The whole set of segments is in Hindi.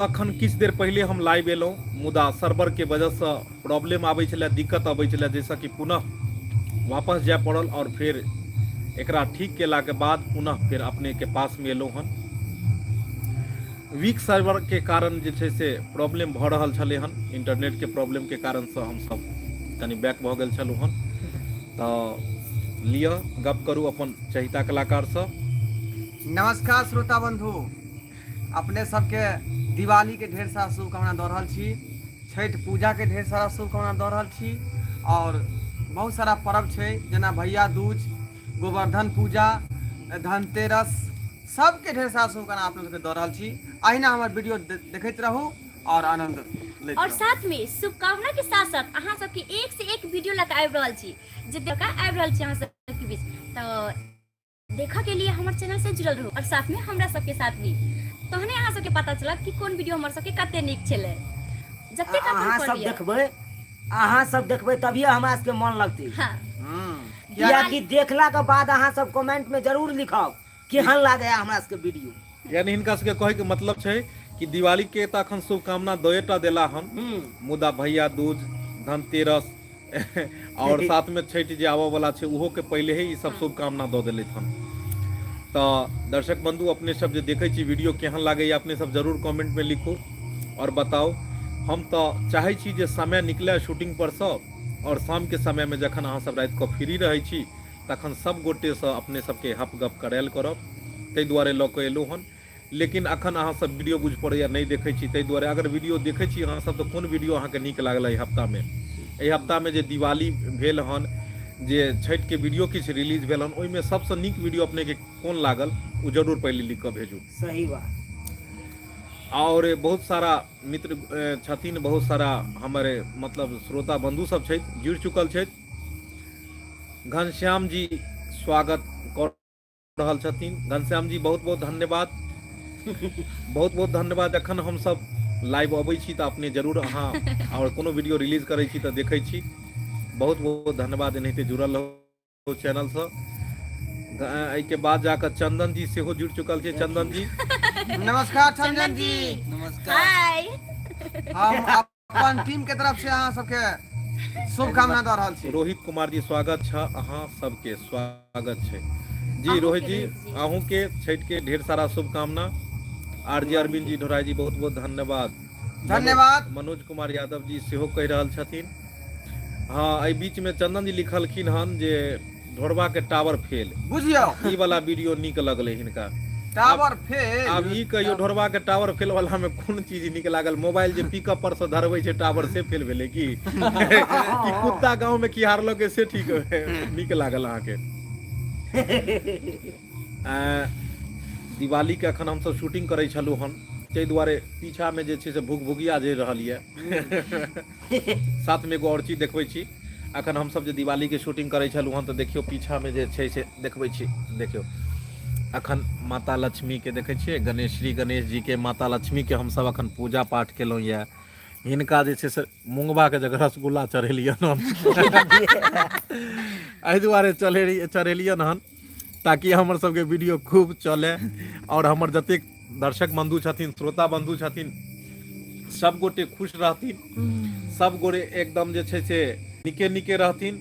अखन किछ देर पहले हम लाइव एलहुँ, मुदा सर्वर के वजह से प्रॉब्लम आबै छलै, दिक्कत आबै छलै, जैसा कि पुनः वापस जाय पड़ल और फिर एकरा ठीक केला के बाद पुनः फिर अपने के पास में एलहुँ हन। वीक सर्वर के कारण जे छै से प्रॉब्लम भऽ रहल छलै हन, इंटरनेट के प्रॉब्लम के कारण से हम सब कनि बैक भऽ गेल छलहुँ हन। तऽ लिअ गप करू अपन चहिता कलाकार से। नमस्कार श्रोता बंधु, अपने सबके दिवाली के ढेर सारा शुभकामना दऽ रहल छी, छठ पूजा के ढेर सारा शुभकामना दऽ रहल छी और बहुत सारा पर्व छै जेना भैया दूज, गोवर्धन पूजा, धनतेरस, सबके ढेर सारा शुभकामना आप लोग के दऽ रहल छी। अहिना हमर वीडियो देखैत रहू और आनंद लैत और रहू। साथ में शुभकामना के साथ साथ अहाँ सबके एक से एक वीडियो लग आबि रहल छी जे देखा आबि रहल छी अहाँ सबके बीच। तो देखा के लिए हमारे चैनल से जुड़ल रहू और साथ में हमरा सबके साथ भी तहने अहाँ सबके पता चला कि कोन वीडियो हमर सबके कते नीक छलै। जते अहाँ सब देखबै तभिए हमरा सबके मन लगतै। हाँ, कियाकि देखला के बाद अहाँ सब कमेंट में जरूर लिखब केहन लागैया हमरा सबके वीडियो। यानी हिनका सबके कहे के मतलब छै कि दिवाली के तऽ अखन शुभकामना दएटा देला हन, मुदा भैया दूज, धनतेरस और साथ में छठ जे आबऽ वाला छै उहो के पहले ही ई सब शुभकामना दऽ देले हन। तऽ दर्शक बंधु अपने सब जे देखै छी वीडियो केहन लागैया अपने सब जरूर कमेंट में लिखू और बताओ। हम तऽ चाहै छी जे समय निकले शूटिंग पर से और शाम के समय में जखन अहाँ सब रात के फ्री रहै छी तखन सब गोटे से अपने सबके हप गप करायल करब, ताहि दुआरे लऽ कऽ एलहुँ हन। लेकिन अखन अहाँ सब वीडियो बुझ पड़ैया नहीं देखै छी, ताहि दुआरे अगर वीडियो देखै छी अहाँ सब तऽ कोन वीडियो अहाँके नीक लागल एहि हफ्ता में। एहि हफ्ता में जे दिवाली भेल हन, जे छठ के वीडियो किछु रिलीज भेल हन, ओहिमे सबसे नीक वीडियो अपने के कोन लागल ओ जरूर पहले लिख कऽ भेजू। सही बात। और बहुत सारा मित्र छथिन, बहुत सारा हमारे मतलब श्रोता बंधु सब छथि, जुड़ चुकल छथि। घनश्याम जी स्वागत कर रहल छथिन। घनश्याम जी बहुत बहुत धन्यवाद। बहुत बहुत धन्यवाद। जखन हम सब लाइव अबै छी तऽ अपने जरूर अहाँ और कोनो वीडियो रिलीज करै छी तऽ देखै छी। बहुत बहुत धन्यवाद। एनाहिते जुड़ल रहू चैनल से। एहि के बाद जाकर चंदन जी सेहो जुड़ चुकल छै। चंदन जी नमस्कार चंदन जी। हाय। हम अपन टीम के तरफ से अहाँ सबके शुभकामना दऽ रहल छी। रोहित कुमार जी स्वागत छै, अहाँ सबके स्वागत छै जी। अहूँ रोहित के जी रोहित जी। अहूँ के छठ के ढेर सारा शुभकामना। आरजे अरविंद जी ढोराई जी बहुत बहुत धन्यवाद। धन्यवाद। मनोज कुमार यादव जी सेहो कहि रहल छथिन। हाँ, एहि बीच में चंदन जी लिखलखिन हन जे ढोरबा के टावर फेल, बुझियौ ई वाला वीडियो नीक लगले हिनका। Tower fail. अब ई कहियो ढोरबा के टावर फेल वाला में कोन चीज नीक लागल? मोबाइल जे पिकअप पर से धरबै छै टावर से फेल भेलै की? कि कुत्ता गांव में की हारलो के से ठीक नीक लागल अहाँके? दिवाली के अखन हम सब शूटिंग करै छलहुँ हन, ताहि दुआरे पीछा में जे छै से भुकभुकिया जे रहल यऽ। साथ में एगो और चीज देखबै छी। अखन हम सब जे दिवाली के शूटिंग करै छलहुँ हन तऽ देखियौ पीछा में जे छै से देखबै छी, देखियौ अखन माता लक्ष्मी के देखै छियै, गणेश श्री गणेश जी के, माता लक्ष्मी के हम सब अखन पूजा पाठ केलहुँ यऽ। हिनका जे छै से मुंगबा के जगह रसगुल्ला चढ़ेलियन हन। एहि दुआरे चढ़ेलियन हन ताकि हमर सबके वीडियो खूब चले और हमर जतेक दर्शक बंधु छथिन, श्रोता बंधु छथिन, सब गोटे खुश रहथिन, सब गोटे एकदम जे छै से निके निके रहथिन।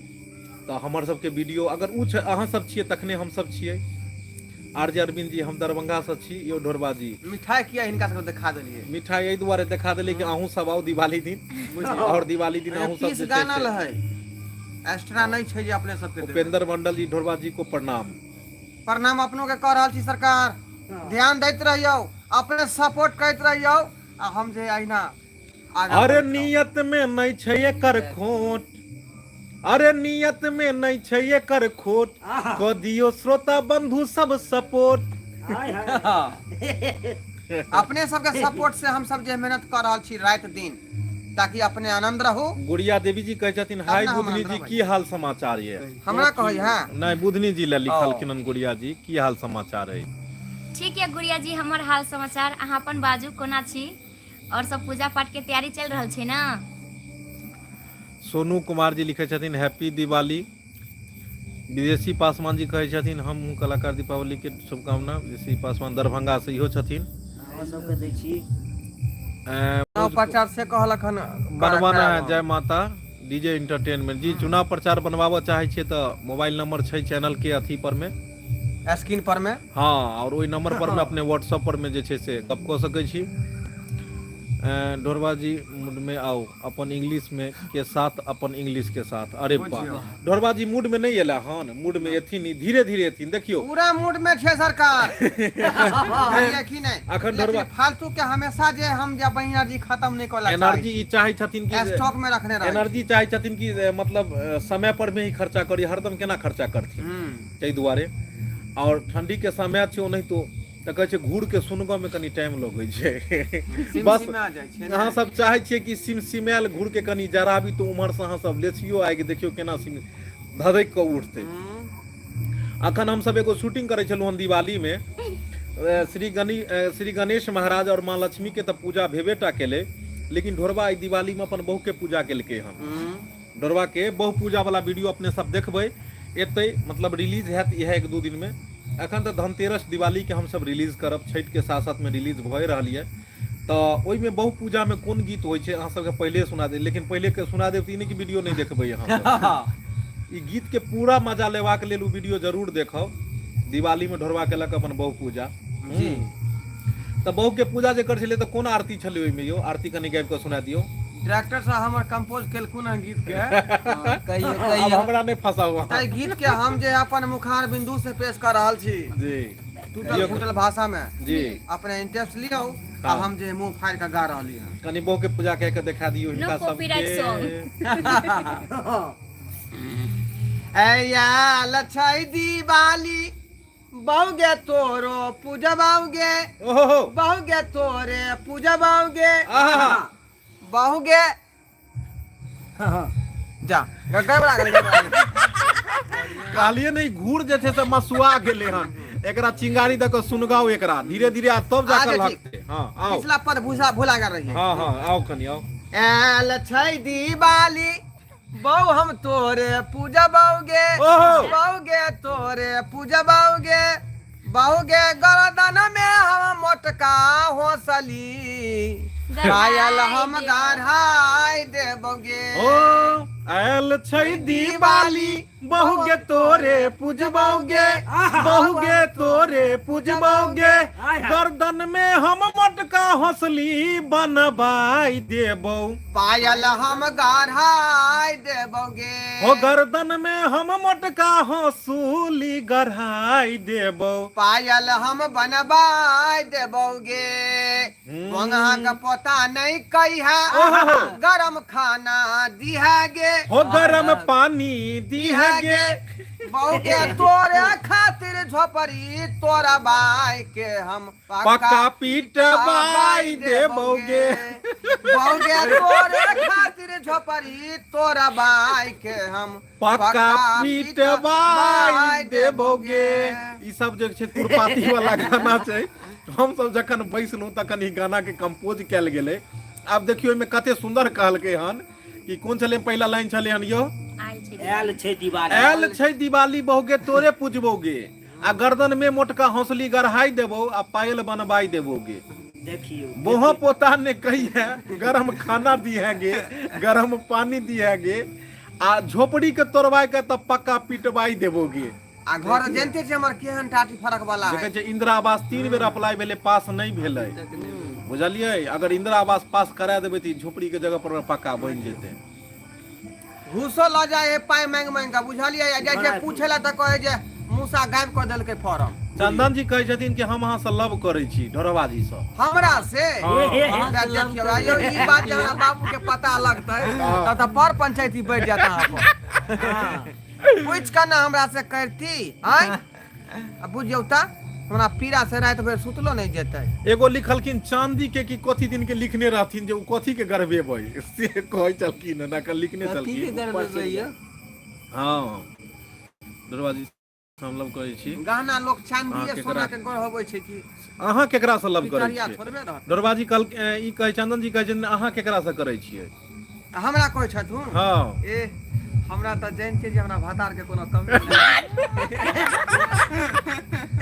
तऽ हमर सबके वीडियो अगर उ अहाँ सब छियै तखने हम सब छियै। आरजे अरविंद जी हम दरभंगा से छी। यो ढोरबा जी मिठाई किया हिनका सबके दिखा देलिए? मिठाई एहि दुआरे देखा देलिए कि अहूँ सब आओ दिवाली दिन, और दिवाली दिन अहूँ सब जे छै गाना से। है एक्स्ट्रा नहीं छै जे अपने सबके देबै। उपेंद्र मंडल जी ढोरबा जी को प्रणाम। प्रणाम अपनों के कह रहल छी। सरकार ध्यान दैत रहियो, अपने सपोर्ट करैत रहियो आ हम जे अहिना आगाँ अरे बढ़ैत रहब। नियत में नहीं छै एकर खोट, अरे नियत में नहीं छै एकर खोट, क दियो श्रोता बंधु सब सपोर्ट। अपने सबके सपोर्ट से हम सब जे मेहनत कर रहल छी रात दिन, ताकि अपने आनंद रहू। गुड़िया देवी जी कहै छथिन हाय अपना हम बुधनी जी आनंद की हाल समाचार ये? हमरा कहै हाँ नहीं बुधनी जी ले लिखलखिन हन गुड़िया जी की हाल समाचार है? ठीक है गुड़िया जी, हमर हाल समाचार अहाँ अपन बाजू कोना छी और सब पूजा पाठ के तैयारी चल रहल छै ना? सोनू कुमार जी लिखे छथिन हैप्पी दिवाली। विदेशी पासवान जी कहे छथिन हम कलाकार दीपावली के शुभकामना। विदेशी पासवान दरभंगा से इहो छथिन। हम सबके दै छी। चुनाव प्रचार से कहलक हन बनवाना है जय माता डीजे इंटरटेनमेंट जी। चुनाव प्रचार बनवाबऽ चाहे छियै तऽ मोबाइल नंबर छै चैनल के अथी पर में, स्क्रीन पर में। हाँ, और ओहि नंबर पर में अपने व्हाट्सएप पर में जे छै से गप कऽ सकै छी। ढोरबा जी मूड में आओ अपन इंग्लिश में के साथ, अपन इंग्लिश के साथ। अरे वाह, ढोरबा जी मूड में नहीं एला हन, मूड में एथिन, धीरे धीरे एथिन, देखियो पूरा मूड में छे सरकार। कि नहीं अखन ढोरबा फालतू के हमेशा जे हम जे एनर्जी खत्म नहीं करला, एनर्जी ई चाहे छथिन कि स्टॉक में रखने रहे, एनर्जी चाहे छथिन कि मतलब समय पर में ही खर्चा करी, हरदम केना खर्चा करथिन ताहि दुआरे। और ठंडी के समय छै नहीं तो तऽ कहै छै घूर के सुनगो में कनी टाइम लगै छै। बस अहाँ सब चाहे छियै कि सिमसिमायल घूर के कनी जराबी तो उम्हर से अहाँ सब लेसियो आइ के देखियो केना सिम धधक के उठते। अखन हम सब एगो शूटिंग करे छलहुँ दिवाली में, श्री गणेश महाराज और माँ लक्ष्मी के तऽ पूजा भेबेटा केले, लेकिन ढोरबा आई दिवाली में अपन बहू के पूजा केलकै हन। ढोरबा के बहु पूजा वाला वीडियो अपने सब देखबै, एतै मतलब रिलीज हैत इएह 1-2 दिन में। अखन तऽ धनतेरस दिवाली के हम सब रिलीज करब, छठ के साथ साथ में रिलीज भए रहल है। तऽ ओहि में बहु पूजा में कोन गीत होइ छै अहाँ सबके पहले सुना दे, लेकिन पहले के सुना देब कि वीडियो नहीं देखबै अहाँ। ई गीत के पूरा मजा लेबाक लेल उ वीडियो जरूर देखब। दिवाली में ढोरबा केलक अपन बहु पूजा। तऽ बहु के पूजा जे कर छलै तऽ कोन आरती छलै ओहि में यो, आरती कनी गाबि कऽ सुना दियौ। डायरेक्टर साहब हमर कंपोज केलखुन हन गीत के। कहियो अब हमरा नहीं फंसाउ। ताहि गीत के हम जे अपन मुखार बिंदु से पेश कर रहल छी जी, टूटल फूटल भाषा में जी, अपने इंटरेस्ट लियो आ हम जे मुंह फाड़ के गा रहली हन। कनी बहु के पूजा कह के दिखा दियौ हिनका No copyright सब। ऐया लछई दिवाली बहुगे तोरो पूजा बहुगे, ओहो बहुगे तोरे पूजा बहुगे, आहा बहुगे जा गड़बड़ा गेलै। कहलिए नहीं घूर जे छै से मसुआ गेले हन, एकरा चिंगारी द के सुनगाओ एकरा धीरे धीरे आ तब जाकर लगते। हां आओ पिछला पद भूला कर रही है। हां हां आओ कनी आओ। ऐल छै दिवाली बहु हम तोरे पूजा बहुगे, ओहो। बहुगे तोरे पूजा बहुगे, बहुगे गर्दन में हम मोटका होसली, पायल हम गढ़ाई देबोगे। ओ आयल छै दिवाली बहुगे तोरे पूजबोगे, बहुगे तोरे पूजबोगे, गर्दन में हम मटका हंसली बनबाई देबो, पायल हम गढ़ाई देबोगे। हो गर्दन में हम मटका हंसूली गढ़ाई देबो, पायल हम बनबाई देबोगे। वहाँ का पता नहीं कही है, गरम खाना दिहागे, हो गरम पानी दिहागे, बहुगे तोरे खातिर झोपड़ी तोरा बाई के हम पक्का पीटबाई देबोगे। बहुगे तोरे खातिर झोपड़ी तोरा बाई के हम पक्का पीटबाई देबोगे। ई सब जे छै खुरपाती वाला गाना छै, हम सब जखन बैसलहुँ तखन ई गाना के कंपोज कैल गेलै। आब देखियो एहिमे कते सुंदर कहलकै हन कि कोन छलै पहिला लाइन छलै हन यो, आयल छै दिवाली, आयल छै दिवाली बहुगे तोरे पूजबोगे, आ गर्दन में मोटका हौसली गढ़ाई देबो आ पायल बनबाई देबोगे। देखियो बोहा पोता ने कही है गरम खाना दिहेगे, गरम पानी दिहेगे, आ झोपड़ी के तोड़बाई के तब पक्का पिटबाई देबोगे। आ घर जानते छै हमर केहन टाटी फरक वाला देखे है। छै इंदिरा आवास 3 बेर अप्लाई भेले, पास नहीं भेले, बुझलिए। अगर इंदिरा आवास पास करा देबै तऽ झोपड़ी के जगह पर पक्का बन जेतै। घूसो ल जाए पाई मांग मांग के, बुझलिए। जैसे पूछेला त कहे जे मूसा गायब कर देलकै फॉर्म। चंदन जी कहै छथिन कि हम अहाँ से लव करै छी, ढोरबा जी से हमरा से हाँ। देखियो आयो ई बात जे हमरा बाबू के पता लगतै त पर पंचायती बैठ जाता अपन। पूछ के ना हमरा से करती हैं, बुझियो त हमरा पीड़ा से रात भर सुतलो नहीं जेतै। एगो लिखलखिन चांदी के कि कथी दिन के लिखने रहथिन जे उ कथी के गरबेबै से कहै छलखिन ना के लिखने छलखिन। हां ढोरबा जी हम लव करै छी। गहना लोग चांदी सोना के गढ़बै छै कि अहाँ केकरा से लव करै पितरिया छियै? थोड़बे रहत। ढोरबा जी कल ई कहै चंदन जी कहै छै अहाँ केकरा से करै छियै? हमरा कहै छथुन हां ए हमरा त जान छै जे हमरा भातार के कोनो कमी नहीं।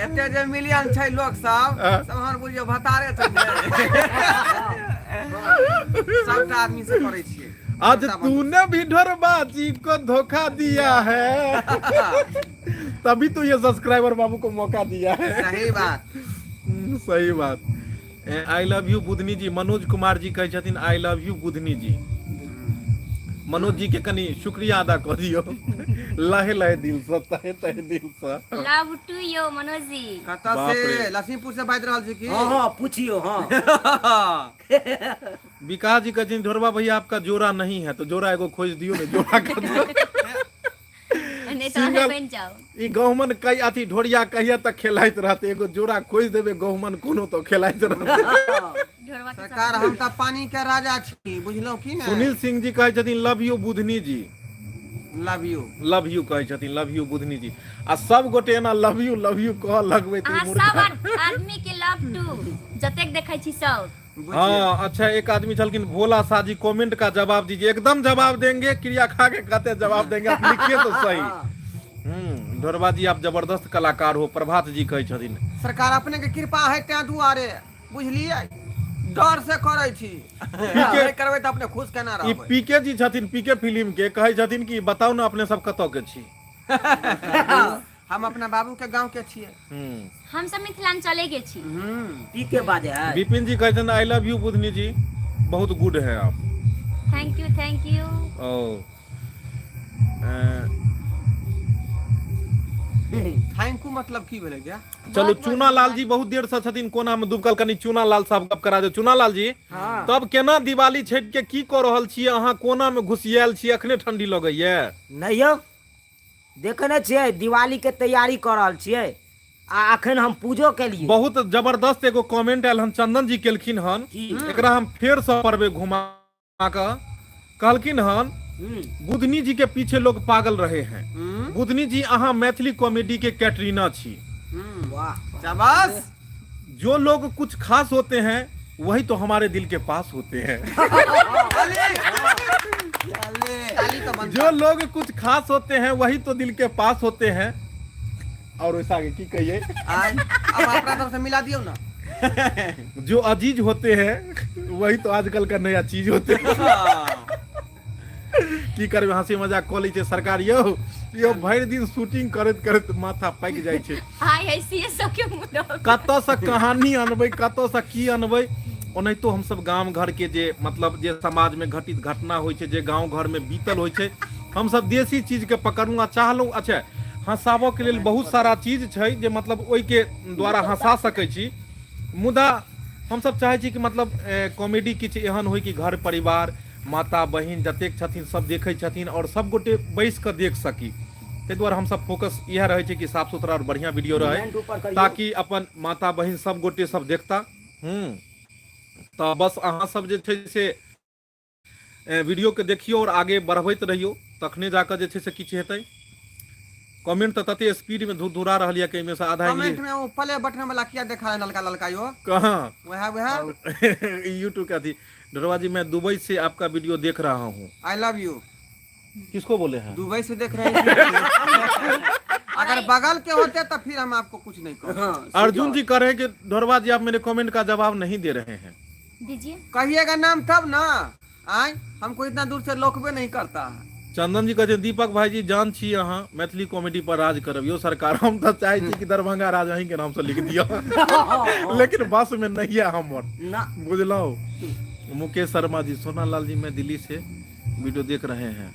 एते जे मिलियन छै लोग सब सब हमर बुझियो भातारे छै। सबटा आदमी से करे छियै। आज तूने भी ढोरबाजी को धोखा दिया है तभी तो ये सब्सक्राइबर बाबू को मौका दिया है। सही बात। सही बात। आई लव यू बुधनी जी। मनोज कुमार जी कहै छथिन आई लव यू बुधनी जी। मनोज जी के कनी शुक्रिया अदा कर दियो लहे लहे दिल से तहे तहे दिल से। लव टू यू मनोज जी। कतऽ बाप से रे। लक्ष्मीपुर से बाजि रहल छी की? हाँ पूछियो हाँ। विकास जी कहते ढोरबा भैया आपका जोड़ा नहीं है तो जोड़ा एगो खोज दियो ने जोड़ा कर दियो। नहीं तो सिंगल- बन जाओ। ई गहुमन कई अथी ढोरिया कहिया तक खेलाइत रहते एगो जोड़ा खोज देबे गहुमन कोनो तो खेलाइत रहते। ढोरबा के सरकार हम तऽ पानी के राजा छी, बुझलौ की ने? सुनील सिंह जी कहै छथिन love you Budhni ji. Love you. Love you कहै छथिन लव यू बुधनी जी। आ सब गोटे एना लव यू कह लगबै अहाँ त सब आदमी के लव टू जतेक देखै छी सब। हाँ अच्छा एक आदमी छलकिन भोला शाह जी कमेंट का जवाब दीजिए। एकदम जवाब देंगे क्रिया खा के कहते जवाब देंगे आप लिखिए तो सही। ढोरबा जी आप जबरदस्त कलाकार हो प्रभात जी कहै छथिन। सरकार अपने के कृपा है तें दुआरे बुझलियै डर से करे छी। नहीं करबै तऽ अपने खुश केना ई रहबै? पीके जी छथिन पीके फिल्म के कहै छथिन कि बताउ ना अपने सब कतौ के छी। हम अपना बाबू के गांव के छियै। हम सब मिथिलांचले के छी। पी के बाजे है। विपिन जी कहते हैं I love you Budhni ji बहुत गुड है आप। Thank you thank you. ओ थैंक यू मतलब की भेलै क्या? चलो चूना लाल जी बहुत देर से छथिन कोना में दुबकल कनी चूना लाल साहब गप करा दे। चूना लाल जी तब केना दिवाली छठ के की कर रहल छियै अहाँ कोना में घुसियाल छियै अखने ठंडी लगैया? नहीं यौ देखने छियै दिवाली के तैयारी कर रहल छियै आ अखन हम पूजो केलियै। बहुत जबरदस्त एगो कमेंट आयल हन चंदन जी केलखिन हन की? एकरा हम फेर से पढ़बे घुमा के कहलखिन हन बुधनी जी के पीछे लोग पागल रहे हैं। बुधनी जी अहाँ मैथिली कॉमेडी के कैटरीना छी। वाह शाबाश। जो लोग कुछ खास होते हैं वही तो हमारे दिल के पास होते हैं। ताली तो बंद। जो लोग कुछ खास होते हैं वही तो दिल के पास होते हैं। और वैसा आगे की कहिए आज अब अपना तरफ से मिला दियो ना। जो अजीज होते हैं वही तो आजकल का नया चीज होते हैं। की करबे हंसी मजाक कऽ लै छै सरकार यो भरि दिन शूटिंग करैत करैत माथा पाकि जाइ छै। हाय हाय सीए सब के मुंह कतऽ से कहानी अनबै कतऽ से की अनबै। ओनाहितो हमसब गाम घर के जे मतलब जे समाज में घटित घटना होइ छै जे गांव घर में बीतल होइ छै हमसब देसी चीज के पकड़लहुँ आ चाहलहुँ। अच्छा हंसाबऽ के लेल बहुत सारा चीज छै जे मतलब ओहि के द्वारा हंसा सकै छी मुदा हमसब चाहै छी कि मतलब कॉमेडी किछु एहन होइ कि घर परिवार माता बहिन जतेक छथिन सब देखै छथिन और सब गोटे बैस कऽ देख सकी। ताहि दुआरे हमसब फोकस इएह रहै छै कि साफ सुथरा और बढ़िया वीडियो रहे ताकि अपन माता बहिन सब गोटे सब देखता। तो बस अहाँ सब जे छै से वीडियो के देखियो और आगे बढ़बैत रहियो तखने जाकर जे छै से किछु हेतै। कमेंट तो तते स्पीड में धुरा रहल है कि में से आधा कमेंट में वो प्ले बटन वाला किया देखा है ललका ललका यो? कहाँ वह यूट्यूब का थी। ढोरबा जी मैं दुबई से आपका वीडियो देख रहा हूँ। आई लव यू। किसको बोले हैं? दुबई से देख रहे हैं। अगर बगल के होते तो फिर हम आपको कुछ नहीं कहते। अर्जुन जी कह रहे हैं कि ढोरबा जी आप मेरे कमेंट का जवाब नहीं दे रहे हैं। दीजिए। कहिएगा नाम तब ना आए हमको इतना दूर से लोकबे नहीं करता है। चंदन जी कहते हैं दीपक भाई जी जान छी अहाँ मैथिली कॉमेडी पर राज करब यो सरकार हम तो चाहे छी कि दरभंगा राज अहीं के नाम से लिख दियो लेकिन बस में नहीं है हमर ना बुझलो। मुकेश शर्मा जी सोना लाल जी मैं दिल्ली से वीडियो देख रहे हैं।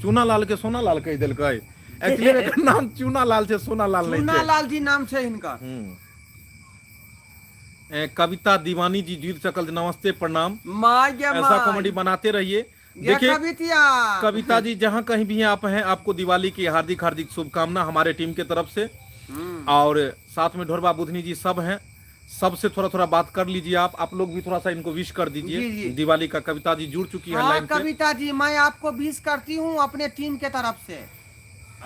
चूना लाल के सोना लाल कह दिल एक्चुअली एकर नाम चूना लाल से सोना लाल नहीं चूना लाल जी नाम है इनका। कविता दीवानी जी जीत सकल नमस्ते प्रणाम। ऐसा कॉमेडी बनाते रहिए। देखिए कविता जी जहाँ कहीं भी आप हैं आपको दिवाली की हार्दिक हार्दिक शुभकामना हमारे टीम के तरफ से। और साथ में ढोरबा बुधनी जी सब हैं सबसे थोड़ा थोड़ा बात कर लीजिए आप लोग भी थोड़ा सा इनको विश कर दीजिए दिवाली का। कविता जी जुड़ चुकी है लाइन पे। कविता जी मैं आपको विश करती हूँ अपने टीम के तरफ से।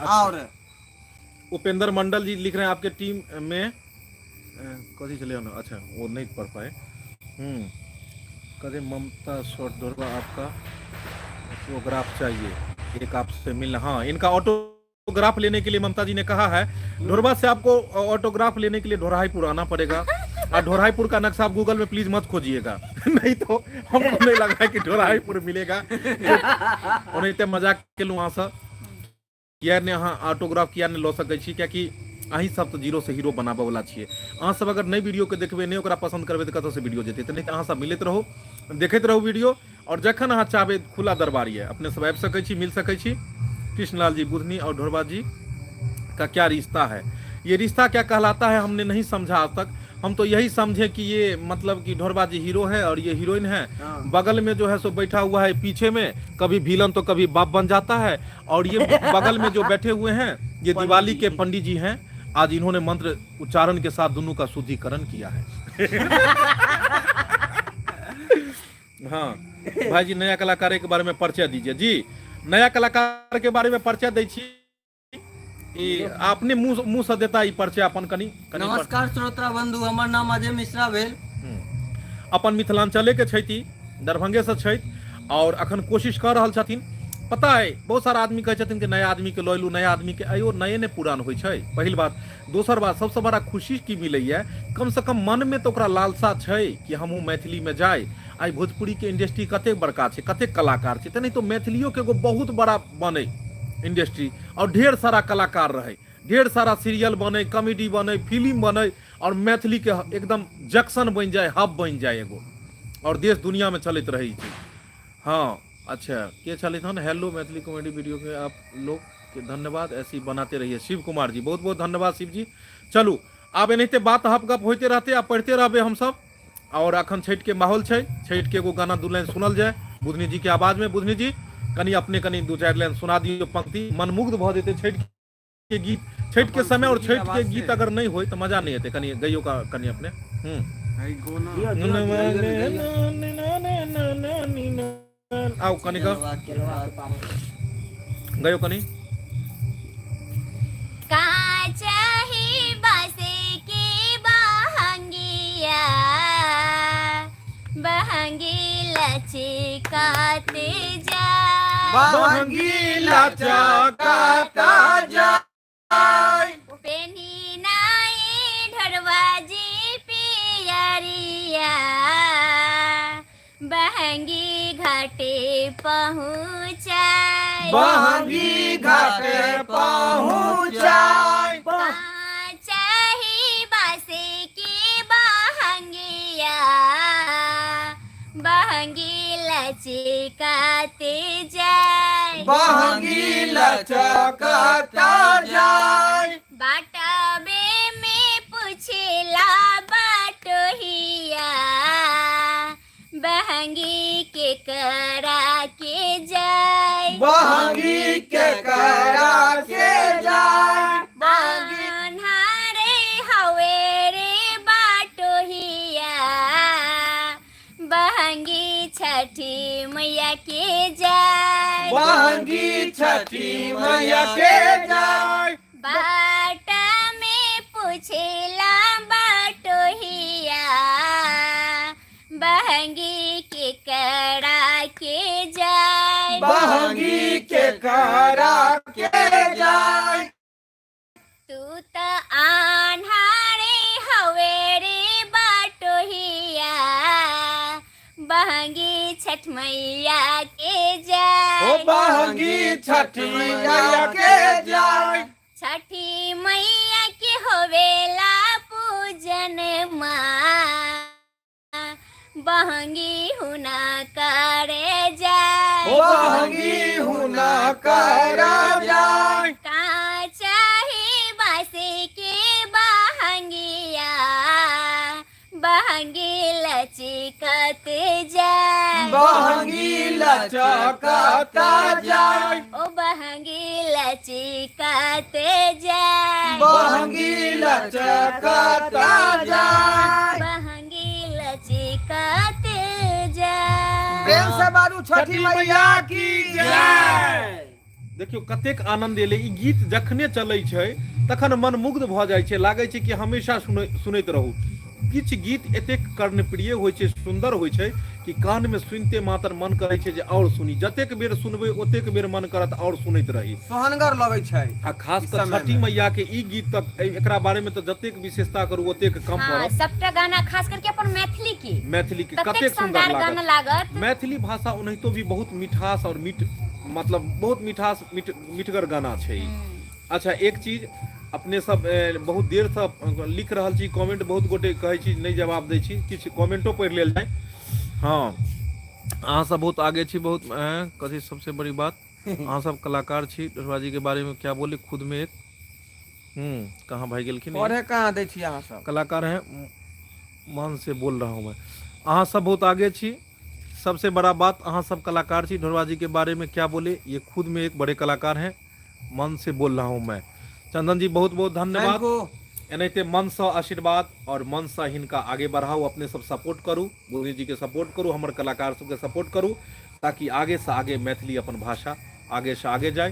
और उपेंद्र मंडल जी लिख रहे हैं आपके टीम में कभी चले ना। अच्छा वो नहीं पढ़ पाए। कदे ममता शॉर्ट ढोरबा आपका ऑटोग्राफ चाहिए एक आपसे मिलना। हाँ इनका ऑटोग्राफ लेने के लिए ममता जी ने कहा है ढोरबा से आपको ऑटोग्राफ लेने के लिए ढोराईपुर आना पड़ेगा। और ढोराईपुर का नक्शा आप गूगल में प्लीज मत खोजिएगा नहीं तो हमको नहीं लग रहा है कि ढोराईपुर मिलेगा ओनाहिते मजाक केलहुँ अहाँसँ किया ने अहाँ ऑटोग्राफ किया ने लऽ सकै छी कियाकि अहीं सब तो जीरो से हीरो बनाबे वाला छियै अहाँ सब अगर नई वीडियो के देखबै नहीं ओकरा पसंद करबै तऽ कतऽ से वीडियो जेतै तऽ नहीं तऽ अहाँ सब मिलैत रहू देखैत रहू वीडियो और जखन अहाँ चाहबै खुला दरबार ये अपने सब आबि सकै छी मिल सकै छी कृष्णलाल जी बुधनी और ढोरबा जी का क्या रिश्ता है ये रिश्ता क्या कहलाता है हमने नहीं समझा आज तक हम तो यही समझे कि ये मतलब कि ढोरबा जी हीरो है और ये हीरोइन है बगल में जो है सो बैठा हुआ है पीछे में कभी विलन तो कभी बाप बन जाता है और ये बगल में जो बैठे हुए हैं ये दिवाली के पंडित जी हैं आज इन्होंने मंत्र उच्चारण के साथ दोनों का शुद्धिकरण किया है हाँ भाई जी नया कलाकार के बारे में परिचय दीजिए जी नया कलाकार के बारे में परिचय दै छी अपने मुंह से देता ई परिचय अपन कनी नमस्कार श्रोता बंधु हमर नाम अजय मिश्रा भेल अपन मिथिलांचले के छथि दरभंगे से छथि और अखन कोशिश कर रहल छथिन पता है बहुत सारा आदमी कहै छथिन कि नया आदमी के लऽ लू नया आदमी के आयो नए ने पुरान होइ छै पहिल बात दोसर बात सबसे बड़ा खुशी की मिलैया कम से कम मन में तो ओकरा लालसा छै कि हमहूँ मैथिली में जाय आई भोजपुरी के इंडस्ट्री कते बड़का छै कते कलाकार छै तऽ नहीं तो मैथिलियों के एगो बहुत बड़ा बने इंडस्ट्री और ढेर सारा कलाकार रहे ढेर सारा सीरियल बने कॉमेडी बने फिल्म बने और मैथिली के एकदम जंक्शन बन जाए हब बन जाए एगो और देश दुनिया में चलते रही छै हाँ अच्छा के चलित हन हेलो मैथिली कॉमेडी वीडियो के आप लोग के धन्यवाद ऐसे ही बनाते रहिए शिव कुमार जी बहुत बहुत धन्यवाद शिव जी चलू आब एनाहिते बात हप गप होते रहते आ पढ़ते रहबे हम सब और अखन छठ के माहौल छै छठ के एगो गाना दू लाइन सुनल जाए बुधनी जी के आवाज में बुधनी जी कनी अपने कनी दू चार लाइन सुना दियो पंक्ति मनमुग्ध भ जेते छठ के गीत छठ के समय और छठ के गीत अगर नहीं होय तो मजा नहीं हेते कनी गइयो का कनी अपने आओ कनी का गयो कनी काचाही बासे के बहंगिया बहंगी लचकाते जा बहंगी लचकाता जाय पेनी नाई ढरवा जी पियरिया बहंगी घाटे पहुँचाय बहंगी घाटे पहुँचाय चाही बासे की बहंगिया बहंगी लचकाते जाय बहंगी लचकाता जाय बाटाबे में पूछेला बाटोहिया बहंगी के करा के जाय बहंगी के करा के जाय अन्हारे हवे रे बाटोहिया बहंगी छठी मैया के जाय बहंगी छठी मैया के जाय बाट में पूछेला बाटोहिया बहंगी के करा के जाय बहंगी के करा के जाय तू त आन्हारे हवे रे बाटोहिया बहंगी छठ मैया के जाय ओ बहंगी छठी मैया के जाय छठी मैया के होवेला पूजन माँ बहंगी हुना करे जाय ओ बहंगी हुना करा जाय काचाही बासे के बहंगिया बहंगी लचकते जाय बहंगी लचकाता जाय ओ बहंगी लचकते जाय बहंगी लचकाता जाय बहंगी लचकते जाय प्रेम से बारू छठी मैया की जय देखियो कतेक आनंद एले ई गीत जखने चलै छै तखन मन मुग्ध भ जाइ छै लागै छै कि हमेशा सुनैत रहू किछु गीत एतेक कर्णप्रिय होइ छै, सुन्दर होइ छै कि कान में सुनते मात्र मन करे छै जे और सुनी, जतेक बेर सुनबै ओतेक बेर मन करत और सुनैत रही। सोहनगर लगै छै। आ खास इस कर समय छठी में। मैया के ई गीत तक एकरा बारे में तो जतेक विशेषता करू ओतेक कम हाँ, पड़त। सबटा गाना खास करके अपन मैथिली की मैथिली के कतेक कतेक सुंदर शानदार गाना लागत। लागत। मैथिली भाषा ओनाहितो भी बहुत मिठास और मतलब बहुत मिठास मिठगर गाना छै ई। अच्छा एक चीज अपने सब बहुत देर से लिख रहल छी, कमेंट बहुत गोटे कहै छी नहीं जवाब दै छी, किछु कमेंटो पढ़ि लेल जाय। हाँ अहाँ सब बहुत आगे छी, बहुत कथी सबसे बड़ी बात अहाँ सब कलाकार छी। ढोलबाजी के बारे में क्या बोले, खुद में एक कहाँ भाई गेलखिन पढ़े कहाँ दै छी अहाँ सब? कलाकार हैं, मन से बोल रहा हूँ मैं। अहाँ सब बहुत आगे छी, सबसे बड़ा बात अहाँ सब कलाकार छी। ढोलबाजी के बारे में क्या बोले, ये खुद में एक बड़े कलाकार हैं, मन से बोल रहा हूँ मैं। चंदन जी बहुत बहुत धन्यवाद। एनाहिते मन से आशीर्वाद और मन से हिनका आगे बढ़ाओ, अपने सब सपोर्ट करू, गुरु जी के सपोर्ट करू, हमर कलाकार सबके सपोर्ट करू, ताकि आगे से आगे मैथिली अपन भाषा आगे से आगे जाए।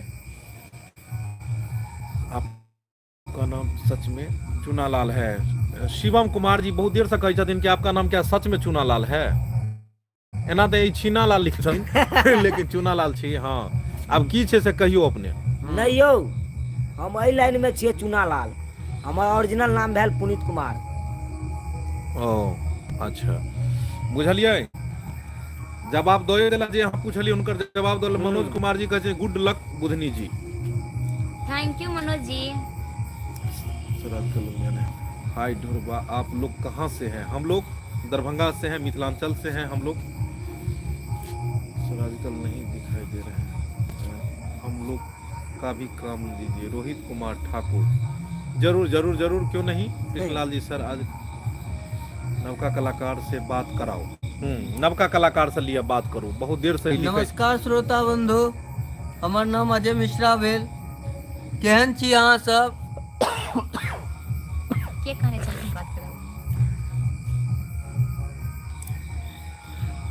आपका नाम सच में चूनालाल है। शिवम कुमार जी बहुत देर से कही छथिन कि आपका नाम क्या सच में चूनालाल है? एना तो छीनालाल लिख लेकिन चूनालाल छी। हाँ अब की छै से कहियो अपने। नहीं यौ, हम एहि लाइन में छियै चूनालाल, हमर ओरिजिनल नाम भेल पुनीत कुमार। ओ अच्छा बुझलियै। जवाब दे देला जे अहाँ पूछलियै उनकर जवाब दल मनोज कुमार जी कहै छै good luck Budhni ji. Thank you Manoj ji. Hi Dhorba, आप लोग कहाँ से हैं? हम लोग दरभंगा से हैं, मिथिलांचल से हैं हम लोग। आजकल नहीं दिखाई दे रहे हैं, हम लोग का भी काम लीजिए। रोहित कुमार ठाकुर, जरूर जरूर जरूर, क्यों नहीं कृष्णलाल जी सर, आज नवका कलाकार से बात कराओ। नवका कलाकार से लिया बात करूं, बहुत देर से ही लिखै छी। नमस्कार श्रोता बंधु, हमर नाम अजय मिश्रा भेल। केहन छी अहाँ सब? के कहने छथिन बात करब?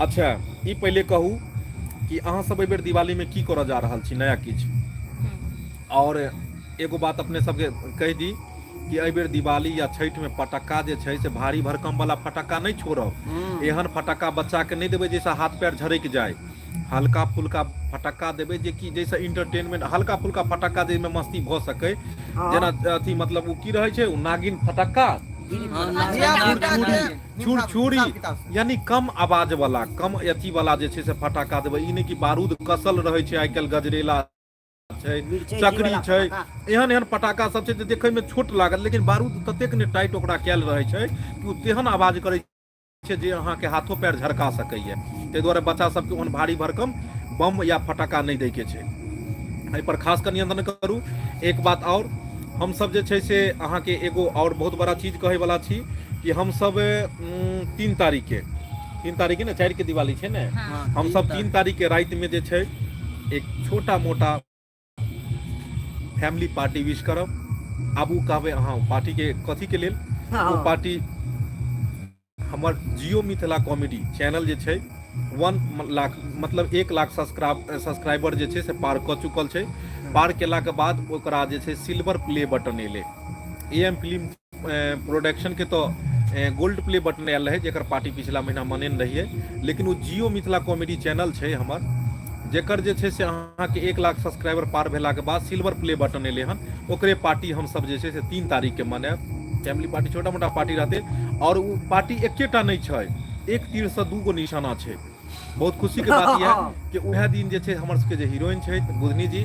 अच्छा ई पहले कहू कि अहाँ सब एहि बेर दिवाली में की करऽ जा रहल छी नया किछु? और एगो बात अपने सबके कह दी कि एहि बेर दिवाली या छठ में पटाखा जे छै से भारी भरकम वाला पटाखा नहीं छोड़ब। एहन पटाखा बच्चा के नहीं देबै जैसा हाथ पैर झरक जाए, हल्का फुल्का पटाखा देबै जे कि जैसे इंटरटेनमेंट, हल्का फुल्का पटाखा जाहिमे मस्ती भऽ सकै। जेना अथी मतलब ओ की रहै छै, ओ नागिन पटाखा, छुरछुरी, यानी कम आवाज वाला, कम अथी वाला जे छै से पटाखा देबै। ई नहीं कि बारूद कसल रहै छै, आइ काल्हि गजरेला छै, चकरी छै, एहन एहन पटाखा सब छै जे देखै में छोट लागत लेकिन बारूद ततेक ने टाइट ओकरा कैल रहै छै कि ओ तेहन आवाज करै छै जे अहाँ के हाथों पैर झरका सकैए। ताहि दुआरे बच्चा सबके ओहन भारी भरकम बम या फटाका नहीं दै के छै, एहि पर खास कर नियंत्रण करू। एक बात और, हम सब जे छै से अहाँ के एगो और बहुत बड़ा चीज कहे वाला छी कि हम सब 3 तारीख के ना 4 के दिवाली छै ने, हम सब 3 तारीख के रात में जे छै एक छोटा मोटा फैमिली पार्टी विश करब। आबू कहबै अहाँ पार्टी के कथी के लेल, वो पार्टी हमर जियो मिथिला कॉमेडी चैनल जे छै 1 लाख मतलब 1 लाख सब्सक्राइबर जे छै से पार कऽ चुकल छै। पार केला के बाद ओकरा जे छै सिल्वर प्ले बटन एले। एम फिल्म प्रोडक्शन के तो गोल्ड प्ले बटन आयल रहे जेकर पार्टी पिछला महीना मनेने रहिए, लेकिन वो जियो मिथिला कॉमेडी चैनल छै हमर जेकर जे छै से अहाँ के 1 लाख सब्सक्राइबर पार भेला के बाद सिल्वर प्ले बटन एले हन। ओकरे पार्टी हम सब जे छै से 3 तारीख के मनाएब। फैमिली पार्टी छोटा मोटा पार्टी रहते और वो पार्टी एकेटा नहीं छै, एक तीर से 2 गो निशाना छै। बहुत खुशी के बात यह कि वह दिन जे छै हमर सबके जे हीरोइन छै बुधनी जी,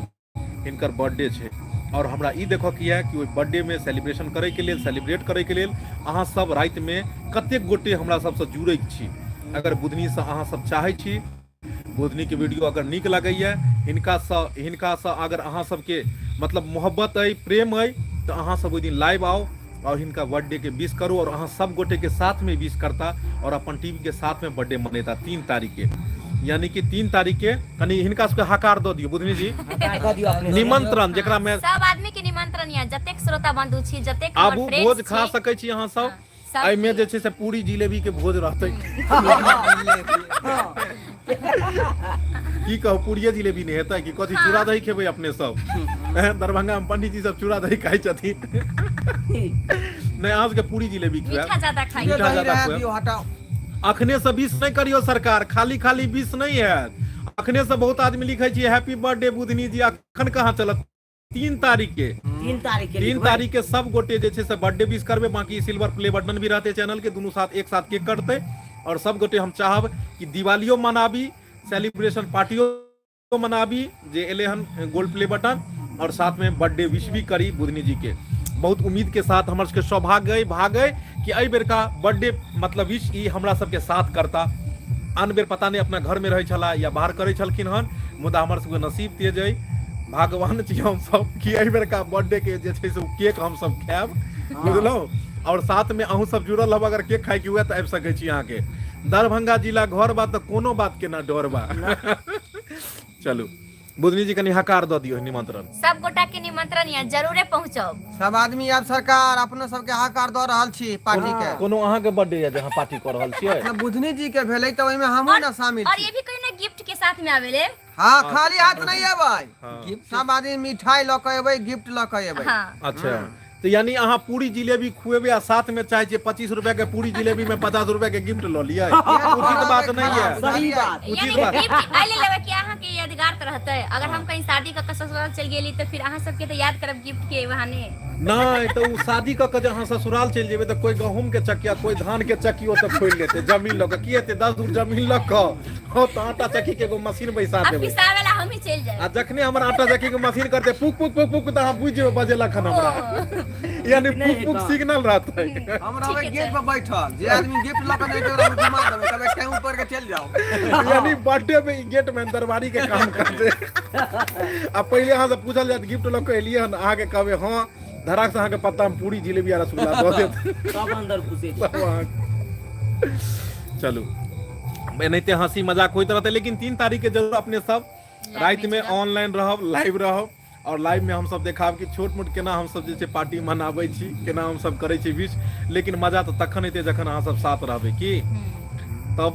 हिनकर बर्थडे छै और हमरा ई देखऽ के यऽ कि ओहि बर्थडे में सेलिब्रेशन करे के लेल, सेलिब्रेट करे के लेल अहाँ सब रात में कतेक गोटे हमरा सबसे जुड़ै छी। अगर बुधनी से अहाँ सब चाहै छी, बुधनी के वीडियो अगर नीक लगैए, हिनका से अगर अहाँ सबके मतलब मोहब्बत अइ, प्रेम अइ, तो अहाँ सब ओहि दिन लाइव आओ और हिनका बर्थडे के विश करू और अहाँ सब गोटे के साथ में विश करता और अपन टीम के साथ में बर्थडे मनेता 3 तारीख के। यानी कि 3 तारीख के कनी हिनका सबके हकार दऽ दियौ बुधनी जी, निमंत्रण जेकरा में सब आदमी के निमंत्रण या जतेक श्रोता बंधु छी, जतेक आबू भोज खा सकै छी अहाँ सब। एहि में जे छै से पूरी जिलेबी के भोज रहतै। की कहू, पूरिये जिलेबी नहीं हेतै कि कथी चूड़ा दही खेबै अपने सब? दरभंगा में पंडित जी सब चूड़ा दही खाइ छथिन। नहीं आज के पूरी जिलेबी मीठा खुआब ज्यादा ये खाइए मीठा दही ज्यादा रहे खुआब। दियो हटाओ। अखने से विश नहीं करियो सरकार, खाली खाली विश नहीं है। अखने से बहुत आदमी लिखे छी हैप्पी बर्थडे बुधनी जी, अखन कहाँ चलत 3 तारीख के 3 तारीख के 3 लिखबै। तारीख के सब गोटे जे छै से बर्थडे विश करबे, बाकी सिल्वर प्ले बटन भी रहते चैनल के, दोनों साथ एक साथ केक कटते और सब गोटे हम चाहब कि दिवालियो मनाबी, सेलिब्रेशन पार्टियो मनाबी जे एले हन गोल्ड प्ले बटन, और साथ में बर्थडे विश भी करी बुधनी जी के। बहुत उम्मीद के साथ हमर सबके सौभाग्य भागे कि एहि बेर का बर्थडे मतलब विश ई हमरा सबके साथ करता। आन बेर पता नहीं अपना घर में रहे छला या बाहर करे छलखिन हन, मुदा हमर सबके नसीब तेज अइ, भगवान छी हम सब कि एहि बेर का बर्थडे के जे छै से उ केक हम सब खायब, बुझलहुँ। और साथ में अहूँ सब जुड़ल हब, अगर केक खाइके हुए तऽ आबि सकै छी अहाँके। दरभंगा जिला घर बा तऽ कोनो बात के ना डर बा। चलू बुधनी जी कनि हकार दऽ दियौ निमंत्रण। सब गोटा के निमंत्रण या जरूरे पहुंचब। सब आदमी आब सरकार अपने सबके हकार दऽ रहल छी पार्टी के। कोनो अहाँके बर्थडे या जहाँ पार्टी कर रहल छियै? मतलब बुधनी जी के भेलै तऽ ओहिमे हमहूँ ना शामिल और छी। ये भी कहीं ना गिफ्ट के साथ में आवेले। हाँ खाली हाथ नहीं अबै, हाँ। सब आदमी मिठाई लऽ के एबै, गिफ्ट लऽ के एबै। हाँ अच्छा तो यानी अहाँ पूरी जिलेबी खुएबे आ साथ में चाहे छियै 25 रुपए के पूरी जिलेबी में 50 रुपए के गिफ्ट लऽ लियै, उचित बात नहीं है। सही बात। यानी गिफ्ट आइले लेवे कि अहाँ के यादगार तो रहते। अगर हम कहीं शादी का ससुराल चल गेली तो फिर अहाँ सबके तो याद करब गिफ्ट के बहाने। नहीं तो उ शादी क के जहाँ ससुराल चल जेबे तो कोई गहूम के चक्किया, कोई धान के चक्कियो तो खोल लेते, जमीन लऽ के की हेते 10 दूर जमीन लऽ के हो तो आटा चक्की के एगो मशीन बैसा अब देबे। पिसावेला हम ही चल जाए। आ जखने हमर आटा चक्की के मशीन करते पुक पुक पुक पुक तो हम बुझ जेबे बजेला खन हमरा, यानी पुक पुक सिग्नल रहते। हम रहबै ठीक है, गेट पर बैठल, जे आदमी गिफ्ट लऽ के नहीं देबै हम घुमा देबै, तब टेम्पू पर के चल जाओ। यानी बर्थडे में ई गेट में दरबारी के काम करते। आ पहले अहाँ से पूछल जात गिफ्ट लऽ के एलिए हन, अहाँ के कहबे हां धड़ाक से अहाँ के पता हम पूरी जिलेबी आ रसगुल्ला दऽ देत। सब अंदर घुसे सब अहाँ- चलू एनाहिते हंसी मजाक होइत रहते, लेकिन 3 तारीख के जरूर अपने सब रात में ऑनलाइन रहब, लाइव रहब, और लाइव में हम सब देखाब कि छोट मोट केना हम सब जे छै पार्टी मनाबै छी, केना हम सब करै छी विश। लेकिन मजा तो तखन एतै जखन अहाँ सब साथ रहबै की। तब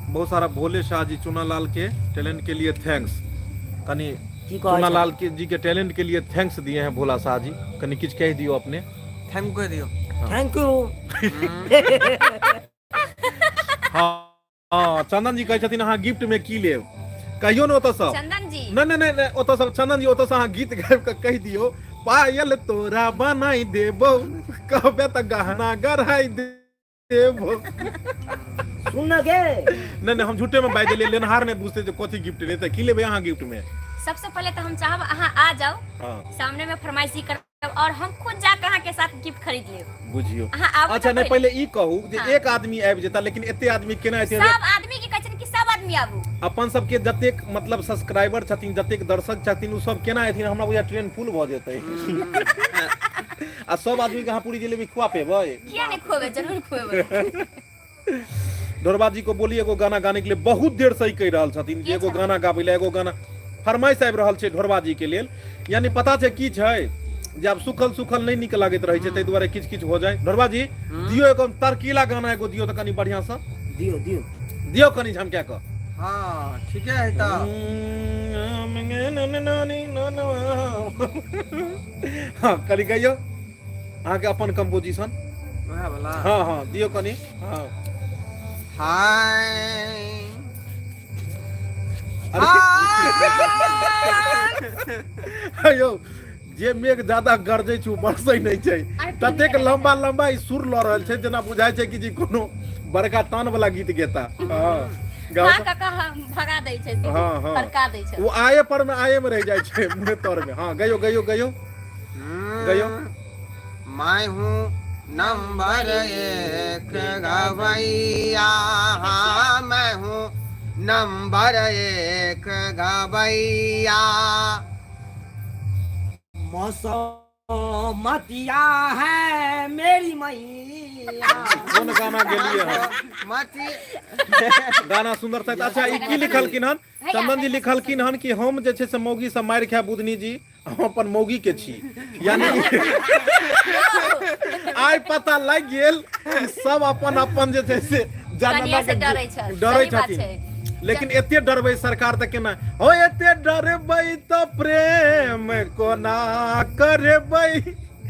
बहुत सारा भोले शाह जी चुनालाल के टैलेंट के लिए थैंक्स। कनी की कहै चुनालाल के जी के टैलेंट के लिए थैंक्स दिए हैं भोला शाह जी, कनी किछ कह दियो अपने। थैंक यू दियो। Thank you. हाँ चंदन जी कहै छथिन अहाँ गिफ्ट में की लेब, कहियो ने ओतऽ सब। चंदन जी नहीं नहीं नहीं ओतऽ सब चंदन जी ओतऽ से अहाँ गीत गाबि के कह दियो पायल तोरा बनाई देबो, कहबे त गहना गढ़ाई देबो। सुन के नहीं नहीं हम झूठे में बाज देलिए, लेनहार ने पूछते जे कथी गिफ्ट लेते, की लेबे अहाँ गिफ्ट में? सबसे पहले तो हम चाहब अहाँ आ जाओ, हाँ सामने में फरमाइशी करब और हम खुद जाकर अहाँ के साथ गिफ्ट खरीद लेब। बुझियो। अहाँ आबू अच्छा तऽ नहीं पहले ई कहू जे हाँ। एक आदमी आबि जेता, लेकिन एते आदमी केना एते? सब आदमी के कहै छथिन कि सब आदमी आबू। अपन सबके जतेक मतलब सब्सक्राइबर छथिन, जतेक दर्शक छथिन, उ सब केना एथिन? हमरा बुझा ट्रेन फुल भ जेतै। आ सब आदमी के अहाँ पूरी जिलेबी खुआ पेबै? किया नहीं खुएबे, जरूर खुएबे। ढोरबा जी को बोलिए एगो गाना गाने के लिए, बहुत देर से ही कह रहल छथिन कि एगो गाना गाबै ले, एगो गाना फरमाइश आबि रहल छै ढोरबा जी के लेल। यानी पता छै की छै, जब सुखल सुखल नहीं निक लागैत रहे छै, ताहि दुआरे किछ किछ हो जाए। ढोरबा जी दियो एगो तरकीला गाना एगो दियो त कनी बढ़िया सा दियो दियो। दियो, कनी झमका के। हाँ ठीके है तो। हाँ कनी कहियो अहाँ के अपन कंपोजिशन। वह वाला। हाँ हाँ दियो कनी। हाँ हाय अयो जे मेघ ज्यादा गरजे छै बरसै नहीं छै, ततेक लंबा लंबा ई सुर ल रहल छै जेना बुझाय छै कि जी कोनो बड़का तान वाला गीत गेता। हाँ गाओ हाँ काका हम भगा दै छै, हाँ, हाँ। फरका दै छै। वो आए पर में आए में रह जाए छै मुंह तर में। हाँ गयो गयो गयो गयो। मैं हूँ नंबर 1 गवैया, हाँ मैं हूँ नंबर 1 गवैया। मौसमतिया है मेरी मैया। कौन गाना गेलिए हन? मती गाना सुंदर था। अच्छा ई की लिखलखिन हन? चंदन जी लिखलखिन हन कि हम जे छै से मौगी से मारि खाय बुधनी जी, हम अपन मौगी के छी। यानी आइ पता लग गेल कि सब अपन अपन जे छै से कनिया से डरै छै, डरै सही बात छथिन। छै। लेकिन एते डरबै सरकार त केना हो? एते डरबै त प्रेम कोना करबै,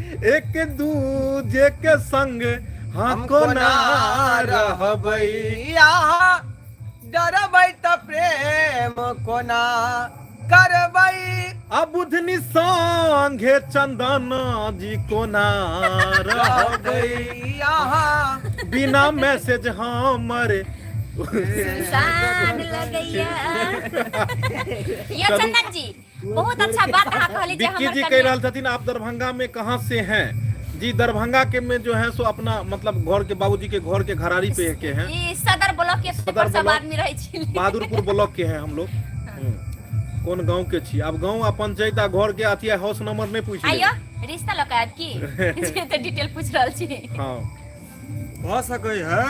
एक दूजे के संग हम कोना रहबै यहाँ डरबै त प्रेम कोना करबै आ बुधनी संगे चंदन जी कोना रहबै यहाँ बिना मैसेज हमर सुनसान लगैया। ये चंदन जी बहुत अच्छा बात अहाँ कहली जे विक्की हमर जी कह कन्या- रहा थथिन आप दरभंगा में कहाँ से हैं? जी दरभंगा के में जो है सो अपना मतलब घर के बाबूजी के घर के घरारी पे के हैं, ई सदर ब्लॉक के सदर पर सब ब्लॉक। आदमी रहै छी। बहादुरपुर ब्लॉक के हैं हम लोग। कौन गांव के छी? अब गांव आ पंचायत आ घर के अथी हाउस नंबर नहीं पूछ आइयो रिश्ता लऽ के आब की जे त डिटेल पूछ रहल छी। हाँ हो सकै है।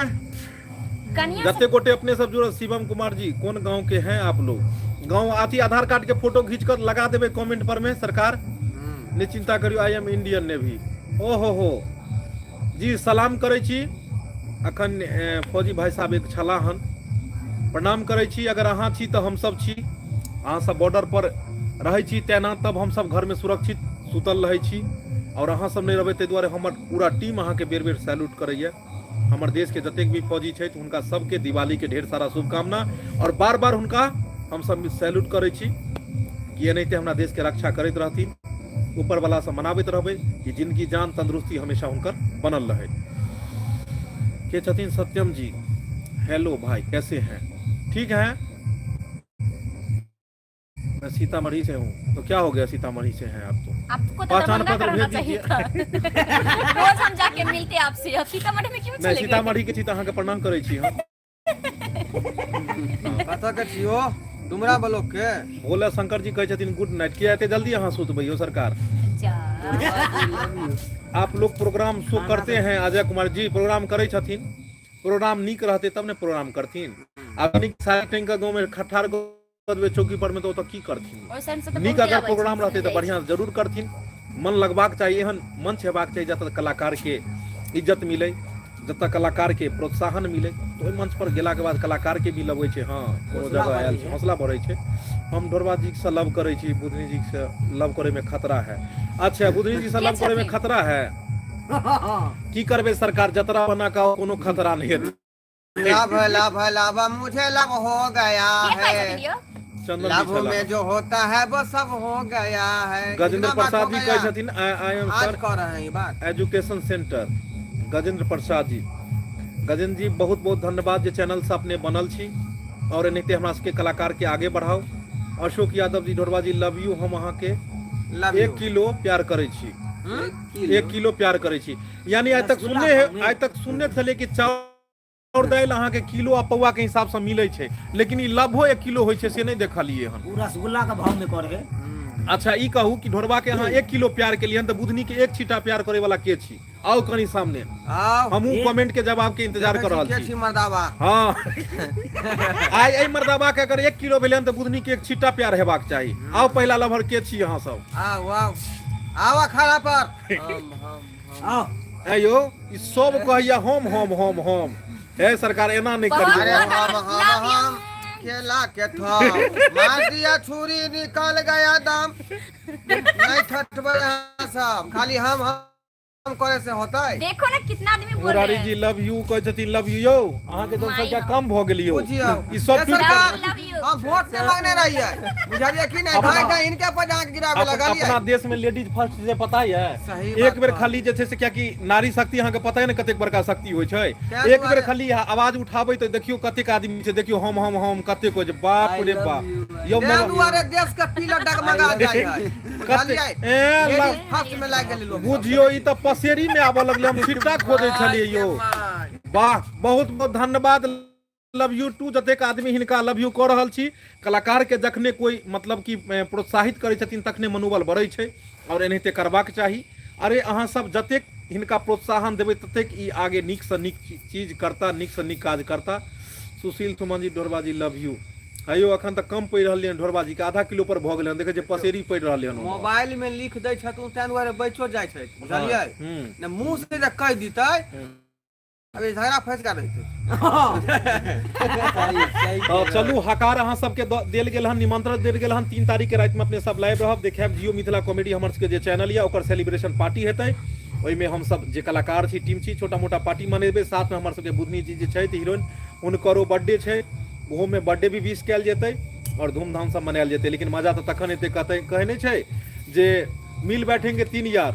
कन्या से- जते गोटे अपने सब जुड़ल, शिवम कुमार जी कौन गांव के हैं आप लोग? गांव अथी आधार कार्ड के फोटो खींच कर लगा देवे कमेंट पर में सरकार। निश्चिंता करियो आई एम इंडियन नेवी। ओहो हो जी सलाम करै छी। अखन फौजी भाई साहब एक छला हन, प्रणाम करै छी। अगर अहाँ छी तऽ हम सब छी। अहाँ सब बॉर्डर पर रहै छी तैनात, तब हम सब घर में सुरक्षित सुतल रहै छी। और अहाँ सब नहीं रहबै ताहि दुआरे हमर पूरा टीम अहाँ के बेर बेर सैल्यूट करैया। हमर देश के जतेक भी फौजी छथि हुनका सबके दिवाली के ढेर सारा शुभकामना, और बार बार हुनका हम सब सैल्यूट करै छी कि एनाहिते हमरा देश के रक्षा करैत रहथिन। ऊपर वाला से मनाबैत रहबै कि जिंदगी जान तंदुरुस्ती हमेशा हुनकर बनल रहे। के छथिन सत्यम जी, हेलो भाई कैसे हैं? ठीक है, मैं सीतामढ़ी से हूँ। तो क्या हो गया सीतामढ़ी से हैं आप तो? आपको तो पहचान दरभंगा पत्र का रहना भेज चाहिए था। रोज हम जाके मिलते आपसे, अब सीतामढ़ी में क्यों मैं चले गए? सीतामढ़ी के छी तऽ अहाँके प्रणाम करै छी हम। कतऽ के छियो? डुमरा ब्लॉक के। भोला शंकर जी कहै छथिन गुड नाइट। किया एते जल्दी अहाँ सुतबै यौ सरकार? जा। आप लोग प्रोग्राम शो करते हैं, अजय कुमार जी प्रोग्राम करै छथिन। प्रोग्राम नीक रहते तब ने प्रोग्राम करथिन। अब नीक सारा टैंक गांव में खट्ठार देबै चौकी पर में तो की करथिन? ओइसन से तो नीक बहुते अगर आबै प्रोग्राम छै, रहते तो बढ़िया जरूर करथिन। मन लगबाक चाहिए, एहन मंच हेबाक चाहिए जतऽ कलाकार के इज्जत मिले, जतऽ कलाकार के प्रोत्साहन मिले। तो ओहि मंच पर गेला के बाद कलाकार के भी लगै छै हाँ कोनो जगह आयल छै, हौसला बढ़ै छै। हम ढोरबा जी से लव करै छी, बुधनी जी से लव करे में खतरा है। अच्छा बुधनी जी से लव करे में खतरा है, की करबे सरकार जतरा बना का कोनो खतरा नहीं है। लाभ है, लाभ है, लाभ है, मुझे लाभ हो गया के कहै है। छथिन यौ? चंदन लाभ जी छला। में जो होता है वो सब हो गया है। गजेंद्र कितना बात प्रसाद हो जी गया? कहै छथिन आई एम आज सर कह रहे हैं ये बात। Education centre. गजेंद्र प्रसाद जी, गजेंद्र जी बहुत बहुत धन्यवाद जे चैनल से अपने बनल छी और एनाहिते हमरा सबके कलाकार के आगे बढ़ाओ। अशोक यादव जी ढोरबा जी लव यू। हम अहाँ के लव 1 किलो प्यार करै छी। 1 किलो प्यार करै छी। यानी आज तक सुनने छलिए कि चाउर दालि अहाँ के किलो आ पौआ के हिसाब से मिलै छै, लेकिन ई लभो 1 किलो होइ छै से नहीं देखलिए हन। पूरा रसगुल्ला का भाव में कर गए। अच्छा ई कहू कि ढोरबा के अहाँ 1 किलो प्यार के लिए तो बुधनी के 1 छीटा प्यार करे वाला के छी? आओ कनी सामने, आओ हमहू कमेंट के जवाब के इंतजार कर रहल के छी। छी मर्दावा। हाँ आई एहि मर्दाबा के अगर 1 किलो भेलै तऽ बुधनी के 1 छीटा प्यार हेबाक चाही। आओ पहिला लभर के छी अहाँ सब? आओ आओ आओ अखाड़ा पर। आओ आयो ई सब कहैया हम हे सरकार एना नहीं अरे करिए। हम केला के था मार दिया छुरी निकल गया दम। नहीं ठटबै यहाँ सब, खाली हम करे से होता है। देखो ना कितना आदमी बोल रहे मुरारी हैं। जी लव यू कहै छथिन लव यू। यौ अहाँ के जनसंख्या कम भ गेल यौ। बुझियो ई सब ये ठीक सरकार love you। हम वोट से मांगने रही है, बुझलिए कि नहीं? अपना- भाई का इनके पर आंख गिरावे लगा लिया। अपना देश में लेडीज फर्स्ट जे पता है सही एक बात बेर बा। खाली जे छै से क्या कि नारी शक्ति अहाँ के पता है ने कतेक बड़का शक्ति होय छै। क्या एक दुआरे? बेर खाली आवाज उठाबै तो देखियो कतेक आदमी छै, देखियो हम कतेक हो जे बाप रे बाप। यौ तें दुआरे देश के पीला डगमगा जाय है, बुझलिए? लेडीज फर्स्ट में लाग गेल लोग। बुझियो ई त पसेरी में आबऽ लगले, हम छिट्टा खोदै छलिए यौ। वाह बहुत बहुत धन्यवाद लव यू टू। जतेक आदमी हिनका लव यू कऽ रहल छी। कलाकार के जखने कोई मतलब कि प्रोत्साहित करै छथिन तखने मनोबल बढ़ै छै और एनाहिते करबाक चाही। अरे अहाँ सब जतेक हिनका प्रोत्साहन देबै ततेक ई आगे नीक से नीक चीज करता, नीक से नीक काज करता। सुशील सुमन जी ढोरबा जी लव यू। हेयो अखन तक कम पड़ि रहलिए ढोरबा जी के, आधा किलो पर भऽ गेलै, देखै जे पसेरी पड़ि रहलै हन। मोबाइल में लिख दै छथुन तें दुआरे बचो जाय छै, बुझलिए? हम्म। ने मुंह से जे कह दितै अभी झगड़ा फंस का रहितै। तो चलू हकार अहाँ सबके देल गेल हन, निमंत्रण देल गेल हन। 3 तारीख के रात में अपने सब लाइव रहब, देखेब जियो मिथिला कॉमेडी हमर सबके जे चैनल या ओकर सेलिब्रेशन पार्टी हेतै। ओहिमे हम सब जे कलाकार छी, टीम छी, छोटा मोटा पार्टी मनेबै। साथ में हमर सबके बुधनी जी जे छै हीरोइन, हुनकरो बर्थडे छै, ओहो में बर्थडे भी विश कयल जेतै और धूमधाम से मनायल जेतै। लेकिन मजा तो तखन एते कहै नहीं छै जे मिल बैठेंगे 3 यार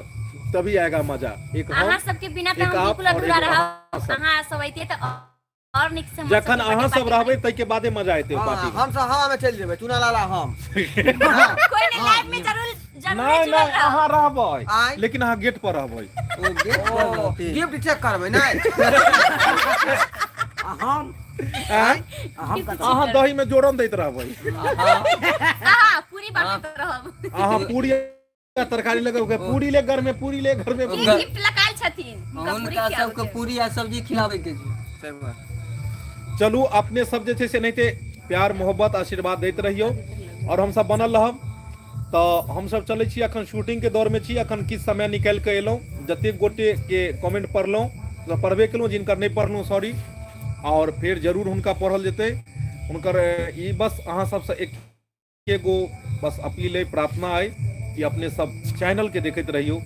तभी आएगा मजा। एक हम अहाँ सबके बिना तो एक हम आप बिल्कुल और अधूरा एक रहब। अहाँ सब। अहाँ सब अइते तो और निक से जखन अहाँ सब रहबै तै के बादे मजा एतै हाँ, पार्टी में। हम सब हवा में चल जेबै, चूना लाला हम। कोई नहीं, लाइव में जरूर नहीं जुड़ल नहीं रहब। अहाँ रहबै, आइ। लेकिन अहाँ गेट पर रहबै। गिफ्ट चेक करबै नहीं? हम हैं? अहाँ दही में जोड़न दैत रहबै, हां पूरी बात रहब। अहाँ पूरी तरकारी लगबै, पूरी ले घर में, पूरी ले घर में। ये गिफ्ट लगाल छथिन, हुनका पूरी उनका खियाबै सबके छै। पूरी आ सब्जी खिलावे के छै। सही बात। चलू अपने सब जे छै से एनाहिते प्यार मोहब्बत आशीर्वाद दैत रहियो और हम सब बनल रहब। तो हम सब चलै छी, अखन शूटिंग के दौर में छी। अखन किछ समय निकाल के एलहुँ, जतेक गोटे के कमेंट पढ़लहुँ तो पढ़बे केलहुँ, जिनकर नहीं पढ़लहुँ सॉरी। और फिर जरूर हुनका पढ़ल जेतै। हुनकर ई बस अहाँ सबसे एगो बस अपील है, प्रार्थना है कि अपने सब चैनल के देखते रहियो।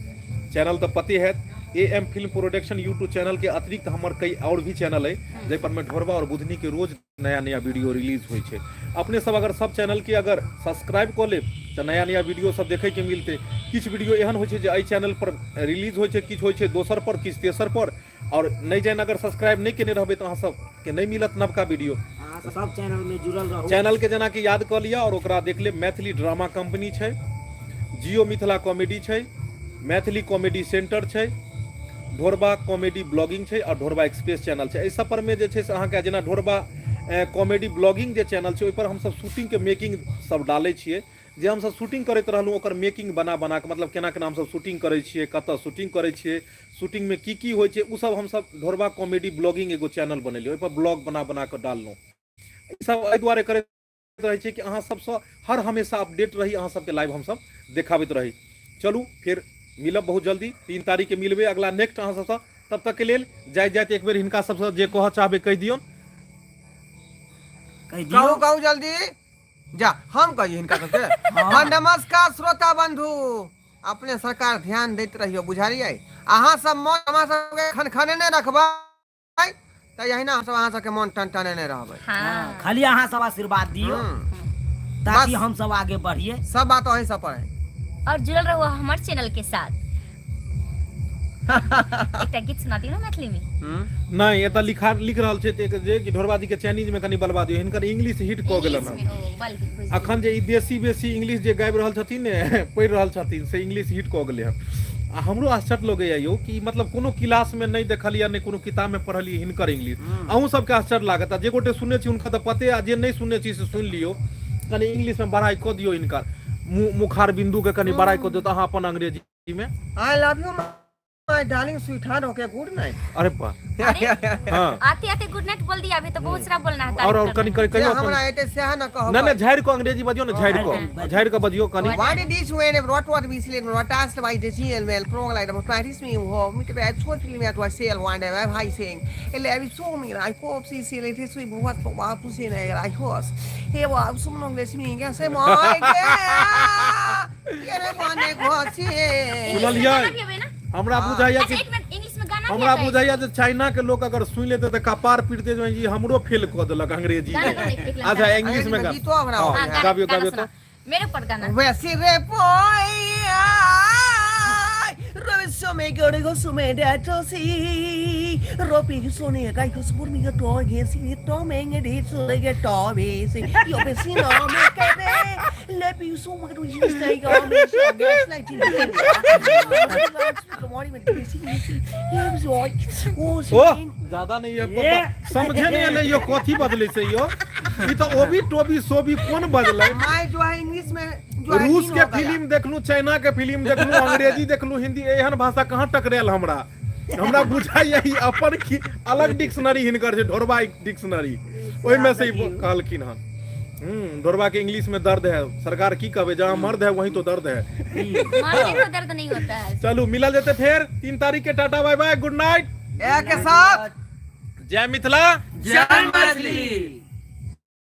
चैनल तो पते है, AM film production YouTube channel के अतिरिक्त हमर कई और भी चैनल है, जै पर में ढोरबा और बुधनी के रोज नया नया वीडियो रिलीज होय छै। अपने सब अगर सब चैनल के अगर सब्सक्राइब कर ले तो नया नया वीडियो सब देखे के मिलते। किछ वीडियो एहन होय छै जे एहि चैनल पर रिलीज होय छै, किछ होय छै दोसर पर, किछ तेसर पर। और नहीं जान अगर सब्सक्राइब नहीं केने रहबे तो अहाँ सब के नहीं मिलत नवका वीडियो। अहाँ सब चैनल में जुड़ल रहू। चैनल के जना कि याद कर लिया और ओकरा देख ले। मैथिली ड्रामा कंपनी छै, जियो मिथिला कॉमेडी छै, मैथिली कॉमेडी सेंटर छै, ढोरबा कॉमेडी ब्लॉगिंग छै और ढोरबा एक्सप्रेस चैनल छै। एहि सब पर में जे छै से अहाँके जेना ढोरबा कॉमेडी ब्लॉगिंग जे चैनल छै, ओहि पर हम सब शूटिंग के मेकिंग सब डालै छियै। जे हम सब शूटिंग करैत रहलहुँ ओकर मेकिंग बना बना के, मतलब केना केना हम सब शूटिंग करै छियै, कतऽ शूटिंग करै छियै, शूटिंग में की होइ छै, उ सब हम सब ढोरबा कॉमेडी ब्लॉगिंग एगो चैनल बनेलियै, ओहि पर ब्लॉग बना बना के डाललहुँ। ई सब एहि दुआरे करैत रहै छै कि अहाँ सबसँ हर हमेशा अपडेट रही, अहाँ सबके लाइव हम सब देखाबैत रही। चलू फिर मिलब बहुत जल्दी, 3 तारीख के मिलबे अगला नेक्स्ट अहाँ सबसँ। तब तक के लेल जाइत एक बेर हिनका सबसँ जे कहऽ चाहबै कहि दियौन। कहू जल्दी जा, हम कहिए हिनका सबके। हाँ, नमस्कार श्रोता बंधु, अपने सरकार ध्यान देते रहियो, बुझलिए? अहाँ सब मन हमरा सबके खनखने ने रखबै त यही ना सब अहाँ सबके मन टनटने ने रहबै। हाँ। खाली अहाँ सब आशीर्वाद दियो ताकि हम सब आगे बढ़िए। सब बात वही सब पर है। और जुड़ल रहो हमारे चैनल के साथ। एकटा गीत सुना दियो ना मैथिली में। नहीं एतऽ लिख रहल छै जे कि ढोरबा जी के चाइनीज में कनी बलवा दियो, हिनकर इंग्लिश हिट कऽ गेलन हन। अखन जे ई बेसी इंग्लिश जे गाबि रहल छथिन ने, पढ़ि रहल छथिन, से इंग्लिश हिट कऽ गेलै हन। आ हमरो आश्चर्य लगैया यो कि मतलब कोनो क्लास में नहीं देखलियै, नहीं कोनो किताब में पढ़लियै हिनकर इंग्लिश। अहूँ सबके आश्चर्य लागत, जे गोटे सुनने छी हुनका तऽ पते, आ जे नहीं सुनने छी से सुनि लियो। कनी इंग्लिश में बढ़ाई कऽ दियो, हिनकर मुखार बिंदु के कनी बढ़ाई कऽ दियो तऽ अहाँ अपन अंग्रेजी में। आई love you my darling sweetheart, okay good night. अरे बा हाँ, आते आते गुड नाइट बोल दिया, अभी तो बहुत सारा बोलना है। और कनी कहियो हमरा एते से ना कहब। ना झाड़ को अंग्रेजी बजियो ना, झाड़ को बजियो कनी। Why did this when what we see what asked by the CL pro like the practice me who me to add short film at was sale one day I high saying ele I saw me I hope see see it is we what for to see I was he was some long this me can say my god ये माने घोसी सुनलियै? हमरा बुझाइया कि एक मिनट इंग्लिश में गाना हमरा बुझाइया जे चाइना के लोग अगर सुन लेते तो कपार पीटते जो जी हमरो फेल कर देलक अंग्रेजी में। अच्छा इंग्लिश में गीतो हमरा गाबियो तो मेरे ऊपर गाना। वैसे रे पोया so me go to go so me that to see ropi so ne kai ko spur mi to ge si to me nge so le ge to be si yo be si no me ke be le pi so me to ji stay go me so get like ji morning में si ये so ओ ज्यादा नहीं है, समझे नहीं ले यो कथी बदले से यो। ई तो ओबी टोबी सोबी कोन बदले? मैं जो है इंग्लिश में रूस के फिल्म देखलू, चाइना के फिल्म देखलू, अंग्रेजी देखलू, हिंदी, एहन भाषा कहाँ टकरेल हमरा बुझाइया ई अपन की अलग डिक्शनरी हिनकर जे ढोरबा डिक्शनरी, ओहि में से ही कहलखिन हन। ढोरबा के इंग्लिश में दर्द है, सरकार की कहबे, जहाँ मर्द है वहीं तो दर्द है। मरने को दर्द नहीं होता है। चलो मिला देते फिर 3 तारीख के, tata bye bye, good night. एक के साथ जय मिथिला। जय मैथिली।